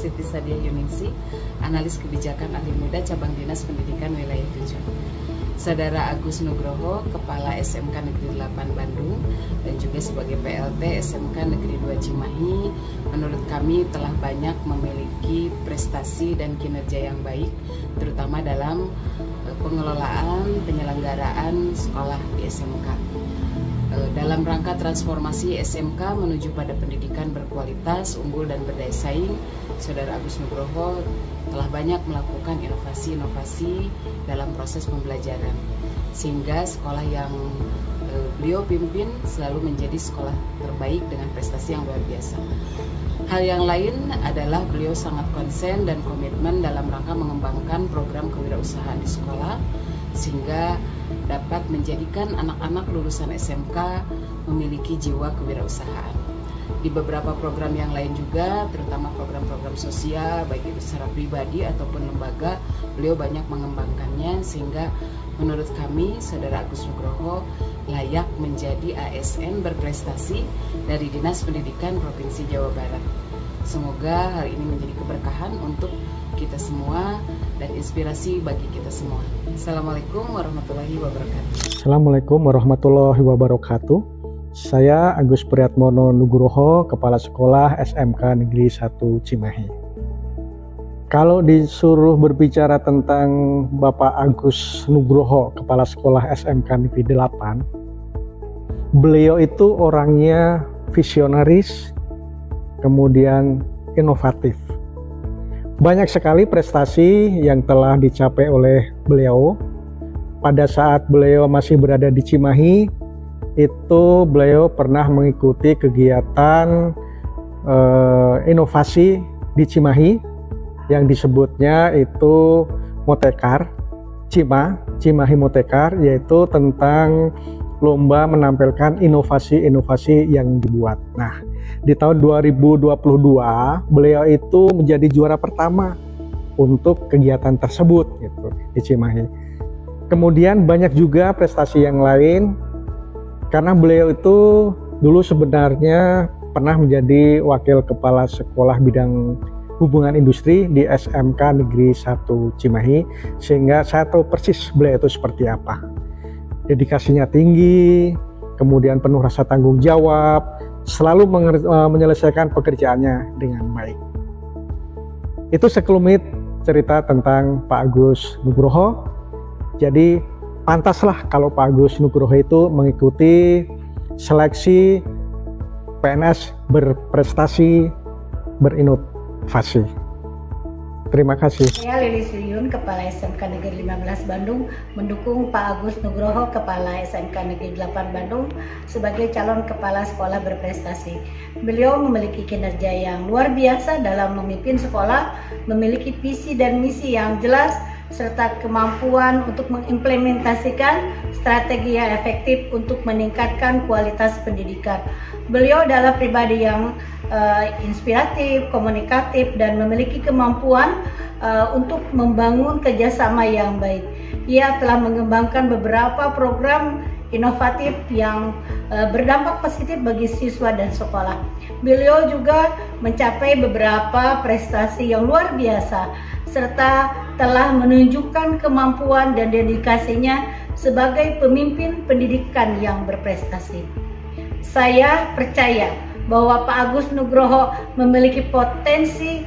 Siti Sadiah Yuningsi, analis kebijakan ahli muda cabang Dinas Pendidikan Wilayah 7. Saudara Agus Nugroho, Kepala SMK Negeri 8 Bandung, dan juga sebagai PLT SMK Negeri 2 Cimahi, menurut kami telah banyak memiliki prestasi dan kinerja yang baik, terutama dalam pengelolaan penyelenggaraan sekolah di SMK. Dalam rangka transformasi SMK menuju pada pendidikan berkualitas, unggul dan berdaya saing, Saudara Agus Nugroho telah banyak melakukan inovasi-inovasi dalam proses pembelajaran, sehingga sekolah yang beliau pimpin selalu menjadi sekolah terbaik dengan prestasi yang luar biasa. Hal yang lain adalah beliau sangat konsen dan komitmen dalam rangka mengembangkan program kewirausahaan di sekolah, sehingga dapat menjadikan anak-anak lulusan SMK memiliki jiwa kewirausahaan. Di beberapa program yang lain juga, terutama program-program sosial, baik itu secara pribadi ataupun lembaga, beliau banyak mengembangkannya, sehingga menurut kami, Saudara Agus Nugroho layak menjadi ASN berprestasi dari Dinas Pendidikan Provinsi Jawa Barat. Semoga hal ini menjadi keberkahan untuk kita semua dan inspirasi bagi kita semua. Assalamualaikum warahmatullahi wabarakatuh. Assalamualaikum warahmatullahi wabarakatuh. Saya Agus Priatmono Nugroho, Kepala Sekolah SMK Negeri 1 Cimahi. Kalau disuruh berbicara tentang Bapak Agus Nugroho, Kepala Sekolah SMK Negeri 8, beliau itu orangnya visionaris, kemudian inovatif. Banyak sekali prestasi yang telah dicapai oleh beliau. Pada saat beliau masih berada di Cimahi, itu beliau pernah mengikuti kegiatan inovasi di Cimahi yang disebutnya itu Motekar, Cimahi Motekar, yaitu tentang lomba menampilkan inovasi-inovasi yang dibuat. Nah, di tahun 2022 beliau itu menjadi juara pertama untuk kegiatan tersebut gitu di Cimahi. Kemudian banyak juga prestasi yang lain, karena beliau itu dulu sebenarnya pernah menjadi wakil kepala sekolah bidang hubungan industri di SMK Negeri 1 Cimahi, sehingga saya tahu persis beliau itu seperti apa. Dedikasinya tinggi, kemudian penuh rasa tanggung jawab, selalu menyelesaikan pekerjaannya dengan baik. Itu sekelumit cerita tentang Pak Agus Nugroho. Jadi pantaslah kalau Pak Agus Nugroho itu mengikuti seleksi PNS berprestasi, berinovasi. Terima kasih. Saya Lili Suyun, Kepala SMK Negeri 15 Bandung, mendukung Pak Agus Nugroho, Kepala SMK Negeri 8 Bandung, sebagai calon kepala sekolah berprestasi. Beliau memiliki kinerja yang luar biasa dalam memimpin sekolah, memiliki visi dan misi yang jelas, serta kemampuan untuk mengimplementasikan strategi yang efektif untuk meningkatkan kualitas pendidikan. Beliau adalah pribadi yang inspiratif, komunikatif, dan memiliki kemampuan untuk membangun kerjasama yang baik. Ia telah mengembangkan beberapa program inovatif yang berdampak positif bagi siswa dan sekolah. Beliau juga mencapai beberapa prestasi yang luar biasa, serta telah menunjukkan kemampuan dan dedikasinya sebagai pemimpin pendidikan yang berprestasi. Saya percaya bahwa Pak Agus Nugroho memiliki potensi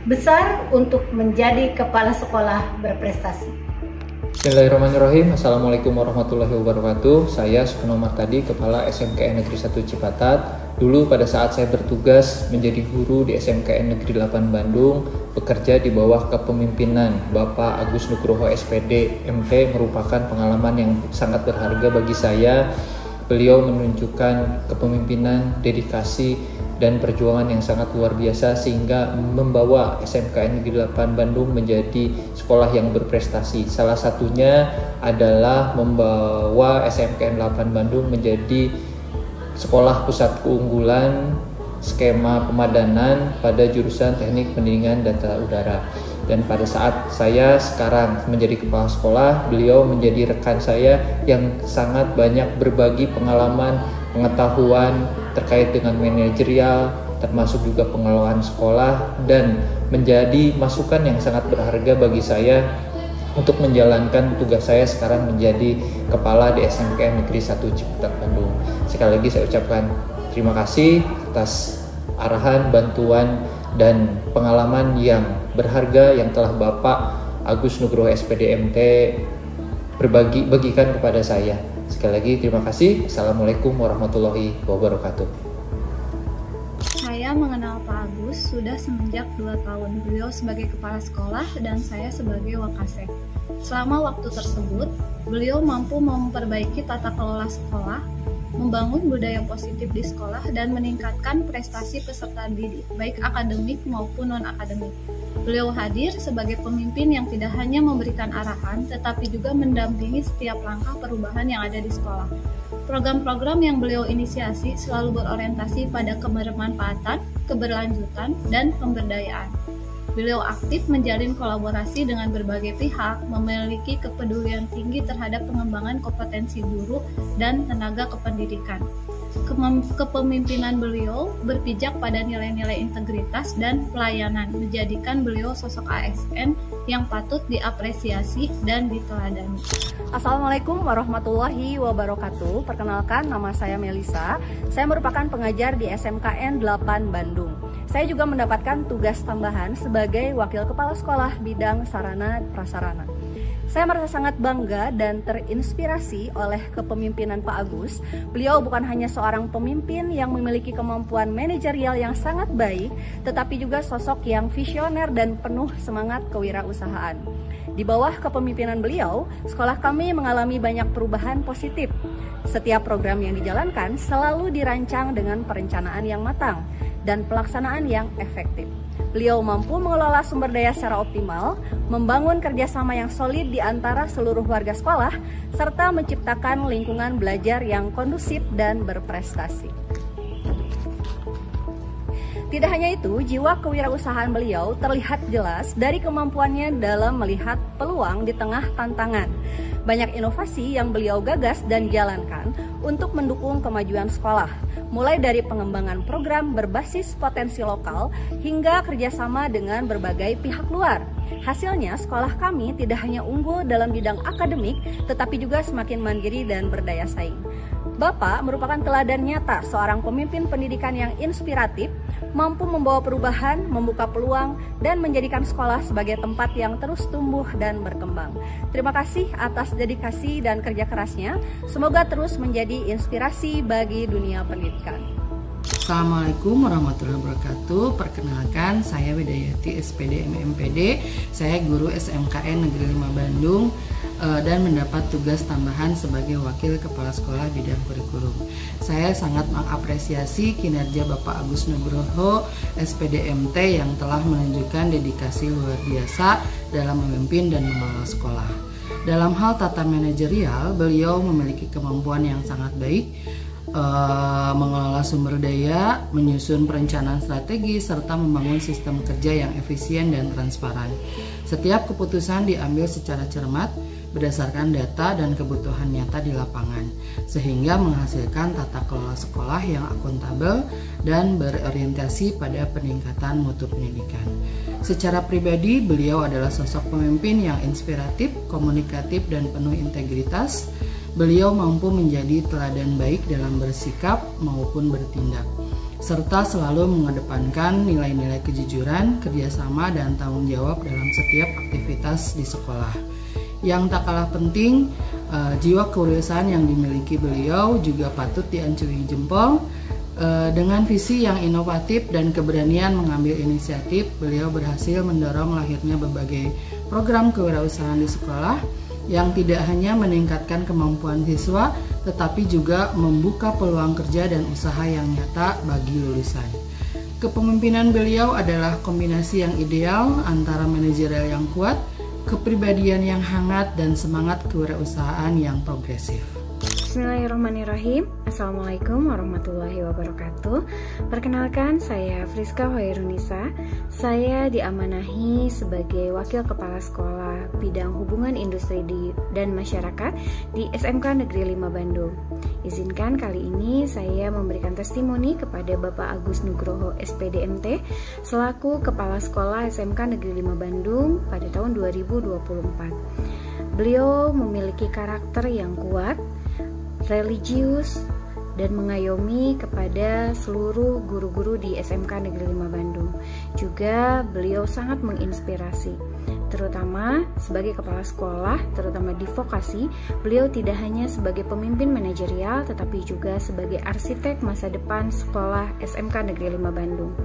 besar untuk menjadi kepala sekolah berprestasi. Bismillahirrahmanirrahim. Assalamualaikum warahmatullahi wabarakatuh. Saya Sukeno Martadi, Kepala SMKN Negeri 1 Cipatat. Dulu pada saat saya bertugas menjadi guru di SMKN Negeri 8 Bandung, bekerja di bawah kepemimpinan Bapak Agus Nugroho SPD MP, merupakan pengalaman yang sangat berharga bagi saya. Beliau menunjukkan kepemimpinan, dedikasi, dan perjuangan yang sangat luar biasa, sehingga membawa SMKN Negeri 8 Bandung menjadi sekolah yang berprestasi. Salah satunya adalah membawa SMKN 8 Bandung menjadi sekolah pusat keunggulan skema pemadanan pada jurusan Teknik Pendinginan Data Udara. Dan pada saat saya sekarang menjadi kepala sekolah, beliau menjadi rekan saya yang sangat banyak berbagi pengalaman, pengetahuan terkait dengan manajerial, termasuk juga pengelolaan sekolah, dan menjadi masukan yang sangat berharga bagi saya untuk menjalankan tugas saya sekarang menjadi kepala di SMK Negeri 1 Cipatat Bandung. Sekali lagi saya ucapkan terima kasih atas arahan, bantuan, dan pengalaman yang berharga yang telah Bapak Agus Nugroho SPDMT bagikan kepada saya. Sekali lagi terima kasih. Assalamualaikum warahmatullahi wabarakatuh. Saya mengenal Pak Agus sudah semenjak 2 tahun. Beliau sebagai kepala sekolah dan saya sebagai wakasek. Selama waktu tersebut, beliau mampu memperbaiki tata kelola sekolah, membangun budaya positif di sekolah, dan meningkatkan prestasi peserta didik, baik akademik maupun non-akademik. Beliau hadir sebagai pemimpin yang tidak hanya memberikan arahan, tetapi juga mendampingi setiap langkah perubahan yang ada di sekolah. Program-program yang beliau inisiasi selalu berorientasi pada kebermanfaatan, keberlanjutan, dan pemberdayaan. Beliau aktif menjalin kolaborasi dengan berbagai pihak, memiliki kepedulian tinggi terhadap pengembangan kompetensi guru dan tenaga kependidikan. Kepemimpinan beliau berpijak pada nilai-nilai integritas dan pelayanan, menjadikan beliau sosok ASN yang patut diapresiasi dan diteladani. Assalamualaikum warahmatullahi wabarakatuh. Perkenalkan, nama saya Melisa. Saya merupakan pengajar di SMKN 8 Bandung. Saya juga mendapatkan tugas tambahan sebagai Wakil Kepala Sekolah Bidang Sarana Prasarana. Saya merasa sangat bangga dan terinspirasi oleh kepemimpinan Pak Agus. Beliau bukan hanya seorang pemimpin yang memiliki kemampuan manajerial yang sangat baik, tetapi juga sosok yang visioner dan penuh semangat kewirausahaan. Di bawah kepemimpinan beliau, sekolah kami mengalami banyak perubahan positif. Setiap program yang dijalankan selalu dirancang dengan perencanaan yang matang dan pelaksanaan yang efektif. Beliau mampu mengelola sumber daya secara optimal, membangun kerjasama yang solid di antara seluruh warga sekolah, serta menciptakan lingkungan belajar yang kondusif dan berprestasi. Tidak hanya itu, jiwa kewirausahaan beliau terlihat jelas dari kemampuannya dalam melihat peluang di tengah tantangan. Banyak inovasi yang beliau gagas dan jalankan untuk mendukung kemajuan sekolah, mulai dari pengembangan program berbasis potensi lokal hingga kerjasama dengan berbagai pihak luar. Hasilnya, sekolah kami tidak hanya unggul dalam bidang akademik, tetapi juga semakin mandiri dan berdaya saing. Bapak merupakan teladan nyata seorang pemimpin pendidikan yang inspiratif, mampu membawa perubahan, membuka peluang, dan menjadikan sekolah sebagai tempat yang terus tumbuh dan berkembang. Terima kasih atas dedikasi dan kerja kerasnya. Semoga terus menjadi inspirasi bagi dunia pendidikan. Assalamualaikum warahmatullahi wabarakatuh. Perkenalkan, saya Widayati SPD MMPD. Saya guru SMKN Negeri 5 Bandung dan mendapat tugas tambahan sebagai Wakil Kepala Sekolah Bidang Kurikulum. Saya sangat mengapresiasi kinerja Bapak Agus Nugroho SPDMT yang telah menunjukkan dedikasi luar biasa dalam memimpin dan mengelola sekolah. Dalam hal tata manajerial, beliau memiliki kemampuan yang sangat baik, mengelola sumber daya, menyusun perencanaan strategi, serta membangun sistem kerja yang efisien dan transparan. Setiap keputusan diambil secara cermat, berdasarkan data dan kebutuhan nyata di lapangan, sehingga menghasilkan tata kelola sekolah yang akuntabel dan berorientasi pada peningkatan mutu pendidikan. Secara pribadi, beliau adalah sosok pemimpin yang inspiratif, komunikatif, dan penuh integritas. Beliau mampu menjadi teladan baik dalam bersikap maupun bertindak, serta selalu mengedepankan nilai-nilai kejujuran, kerjasama, dan tanggung jawab dalam setiap aktivitas di sekolah. Yang tak kalah penting, jiwa kewirausahaan yang dimiliki beliau juga patut diacungi jempol. Dengan visi yang inovatif dan keberanian mengambil inisiatif, beliau berhasil mendorong lahirnya berbagai program kewirausahaan di sekolah yang tidak hanya meningkatkan kemampuan siswa, tetapi juga membuka peluang kerja dan usaha yang nyata bagi lulusan. Kepemimpinan beliau adalah kombinasi yang ideal antara manajerial yang kuat, kepribadian yang hangat, dan semangat kewirausahaan yang progresif. Bismillahirrahmanirrahim. Assalamualaikum warahmatullahi wabarakatuh. Perkenalkan, saya Friska Hoirunisa. Saya diamanahi sebagai Wakil Kepala Sekolah Bidang Hubungan Industri dan Masyarakat di SMK Negeri 5 Bandung. Izinkan kali ini saya memberikan testimoni kepada Bapak Agus Nugroho SPDMT selaku Kepala Sekolah SMK Negeri 5 Bandung pada tahun 2024. Beliau memiliki karakter yang kuat, religius, dan mengayomi kepada seluruh guru-guru di SMK Negeri 5 Bandung. Juga beliau sangat menginspirasi, terutama sebagai kepala sekolah, terutama di vokasi. Beliau tidak hanya sebagai pemimpin manajerial, tetapi juga sebagai arsitek masa depan sekolah SMK Negeri 5 Bandung.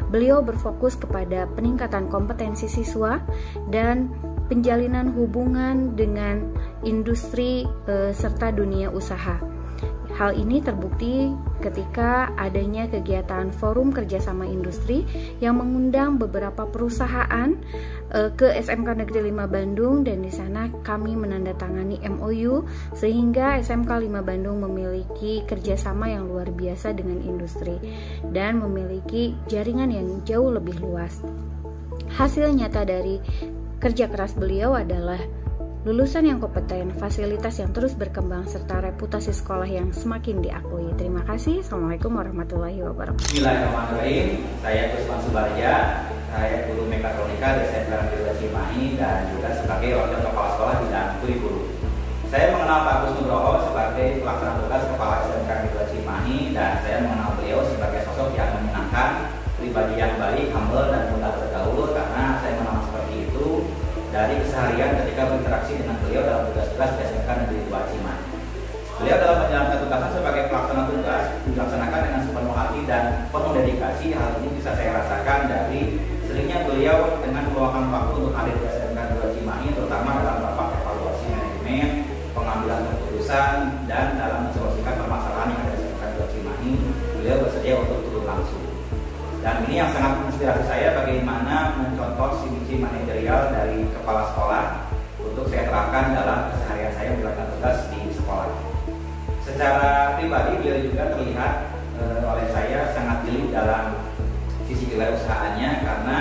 Beliau berfokus kepada peningkatan kompetensi siswa dan penjalinan hubungan dengan industri serta dunia usaha. Hal ini terbukti ketika adanya kegiatan forum kerjasama industri yang mengundang beberapa perusahaan ke SMK Negeri 5 Bandung, dan di sana kami menandatangani MOU sehingga SMK 5 Bandung memiliki kerjasama yang luar biasa dengan industri dan memiliki jaringan yang jauh lebih luas. Hasil nyata dari kerja keras beliau adalah lulusan yang kompeten, fasilitas yang terus berkembang, serta reputasi sekolah yang semakin diakui. Terima kasih. Assalamualaikum warahmatullahi wabarakatuh. Bismillahirrahmanirrahim. Saya Kusman Subarja, saya guru mekatronika di SMK Negeri 2 Cimahi dan juga sebagai wakil kepala sekolah bidang kurikulum. Saya mengenal Pak Agus Nugroho sebagai pelaksana tugas kepala SMK Negeri 2 Cimahi, dan saya mengenal beliau sebagai sosok yang menyenangkan, pribadi yang baik, humble, dan mudah bergaul. Karena saya mengenal seperti itu dari keseharian ketika berinteraksi dengan beliau dalam tugas-tugas di SMK Negeri 2 Cimahi. Beliau dalam menjalankan tugasnya sebagai pelaksana tugas dilaksanakan dengan sepenuh hati dan penuh dedikasi. Hal ini bisa saya rasakan dari seringnya beliau dengan meluangkan waktu untuk hadir di SMK 2 Cimahi, terutama dalam rapat evaluasi manajemen, pengambilan keputusan, dan dalam mensolusikan permasalahan yang ada di SMK 2 Cimahi. Beliau bersedia untuk turun langsung. Dan ini yang sangat menginspirasi saya, bagaimana mencontoh misi manajerial dari kepala sekolah untuk saya terapkan dalam keseharian saya menjalankan tugas di sekolah. Secara pribadi beliau juga terlihat oleh saya sangat jeli dalam sisi kewirausahaannya, karena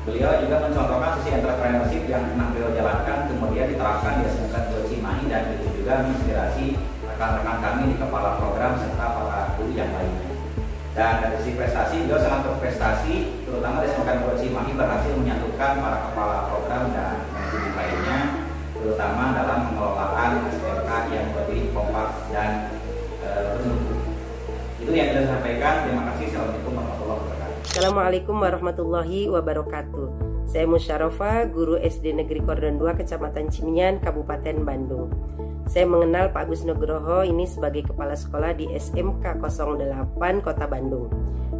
beliau juga mencontohkan sisi entrepreneurship yang pernah beliau jalankan kemudian diterapkan di SMK 2 Cimahi, dan itu juga menginspirasi rekan-rekan kami di kepala program serta para guru yang lainnya. Dan dari sisi prestasi, beliau sangat berprestasi, terutama di SMK 2 Cimahi berhasil menyatukan para kepala program dan manajemen lainnya, terutama dalam pengelolaan SMK yang lebih kompak dan bermutu. Itu yang saya sampaikan. Terima kasih. Assalamualaikum warahmatullahi wabarakatuh. Assalamualaikum warahmatullahi wabarakatuh. Saya Musyarofa, guru SD Negeri Kordon 2 Kecamatan Ciminyan, Kabupaten Bandung. Saya mengenal Pak Agus Nugroho ini sebagai kepala sekolah di SMK 08 Kota Bandung.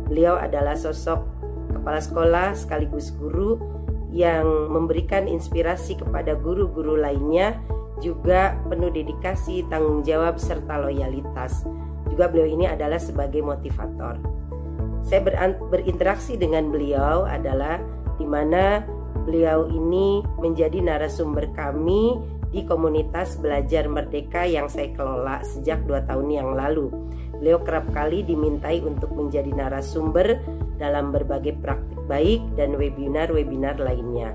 Beliau adalah sosok kepala sekolah sekaligus guru yang memberikan inspirasi kepada guru-guru lainnya, juga penuh dedikasi, tanggung jawab, serta loyalitas. Juga beliau ini adalah sebagai motivator. Saya berinteraksi dengan beliau adalah di mana beliau ini menjadi narasumber kami di komunitas Belajar Merdeka yang saya kelola sejak 2 tahun yang lalu. Beliau kerap kali dimintai untuk menjadi narasumber dalam berbagai praktik baik dan webinar-webinar lainnya.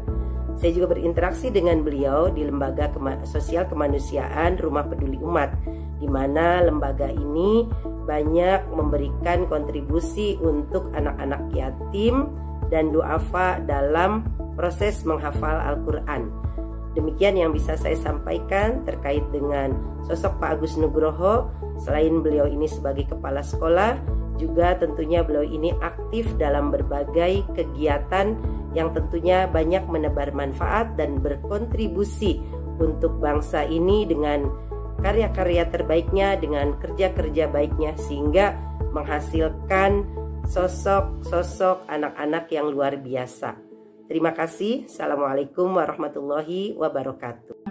Saya juga berinteraksi dengan beliau di Lembaga Sosial Kemanusiaan Rumah Peduli Umat, di mana lembaga ini banyak memberikan kontribusi untuk anak-anak yatim dan duafa dalam proses menghafal Al-Quran. Demikian yang bisa saya sampaikan terkait dengan sosok Pak Agus Nugroho. Selain beliau ini sebagai kepala sekolah, juga tentunya beliau ini aktif dalam berbagai kegiatan yang tentunya banyak menebar manfaat dan berkontribusi untuk bangsa ini dengan karya-karya terbaiknya, dengan kerja-kerja baiknya, sehingga menghasilkan sosok-sosok anak-anak yang luar biasa. Terima kasih. Assalamualaikum warahmatullahi wabarakatuh.